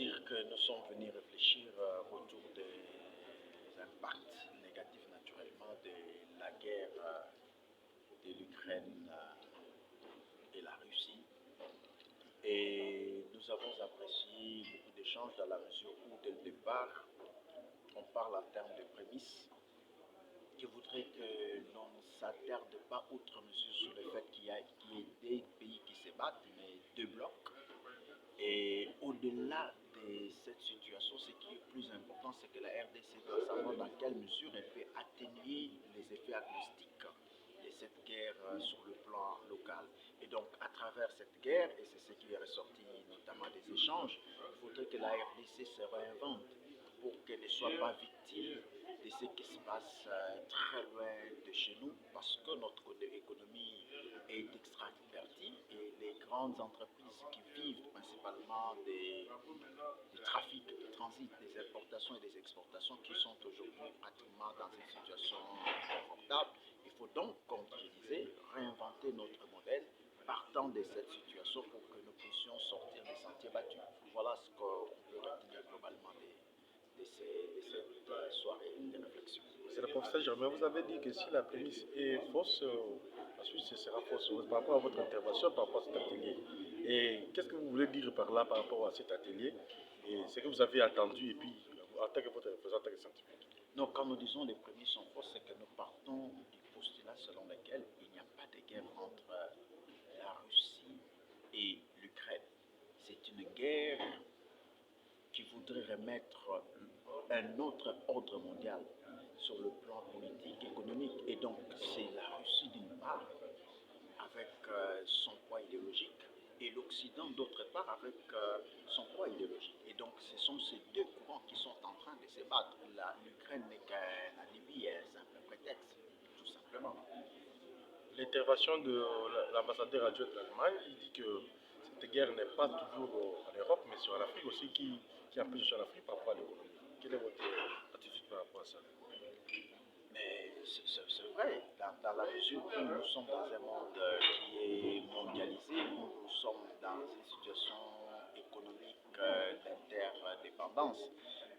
dire que nous sommes venus réfléchir autour des impacts négatifs naturellement de la guerre de l'Ukraine et la Russie. Et nous avons apprécié beaucoup d'échanges dans la mesure où, dès le départ, on parle en termes de prémices. Je voudrais que l'on ne s'attarde pas outre mesure sur le fait qu'il y ait des pays qui se battent, mais deux blocs. Et au-delà de cette situation, ce qui est plus important, c'est que la RDC doit savoir dans quelle mesure elle peut atténuer les effets acoustiques de cette guerre sur le plan local. Et donc, à travers cette guerre, et c'est ce qui est ressorti notamment des échanges, il faudrait que la RDC se réinvente pour qu'elle ne soit pas victime de ce qui se passe très loin de chez nous, parce que notre économie est extravertie et les grandes entreprises qui vivent principalement du trafic, du transit, des importations et des exportations qui sont aujourd'hui pratiquement dans une situation confortable. Il faut donc, comme je disais, réinventer notre modèle partant de cette situation pour que nous puissions sortir des sentiers battus. Voilà ce qu'on peut retenir globalement de cette soirée de réflexion. C'est le professeur Germain, vous avez dit que si la prémisse est fausse, la suite ce sera fausse par rapport à votre intervention, par rapport à cet atelier. Et qu'est-ce que vous voulez dire par là, par rapport à cet atelier et ce que vous avez attendu et puis en tant que votre représentant scientifique? Donc, quand nous disons les prémices sont fausses, c'est que nous partons du postulat selon lequel il n'y a pas de guerre entre la Russie et l'Ukraine. C'est une guerre qui voudrait remettre un autre ordre mondial sur le plan politique, économique. Et donc, c'est la Russie d'une part, avec son poids idéologique, et l'Occident d'autre part, avec son poids idéologique. Et donc, ce sont ces deux courants qui sont en train de se battre. L'Ukraine n'est qu'un alibi et un simple prétexte, tout simplement. L'intervention de l'ambassadeur adjoint de l'Allemagne, il dit que cette guerre n'est pas toujours en Europe, mais sur l'Afrique aussi qui empêche sur l'Afrique par rapport à l'économie. Quelle est votre attitude par rapport à ça? Mais c'est vrai, dans la mesure où nous sommes dans un monde qui est mondialisé, où nous sommes dans une situation économique d'interdépendance.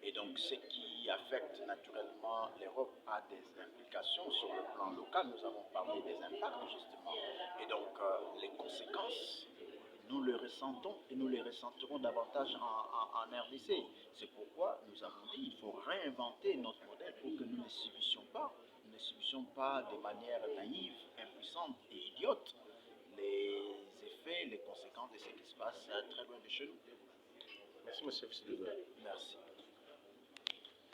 Et donc, ce qui affecte naturellement l'Europe a des implications sur le plan local. Nous avons parlé des impacts, justement. Et donc, les conséquences, nous les ressentons et nous les ressentirons davantage en RDC. C'est pourquoi nous avons dit qu'il faut réinventer notre modèle pour que nous ne subissions pas, de manière naïve, impuissante et idiote les effets, les conséquences de ce qui se passe très loin de chez nous. Merci, monsieur. Merci.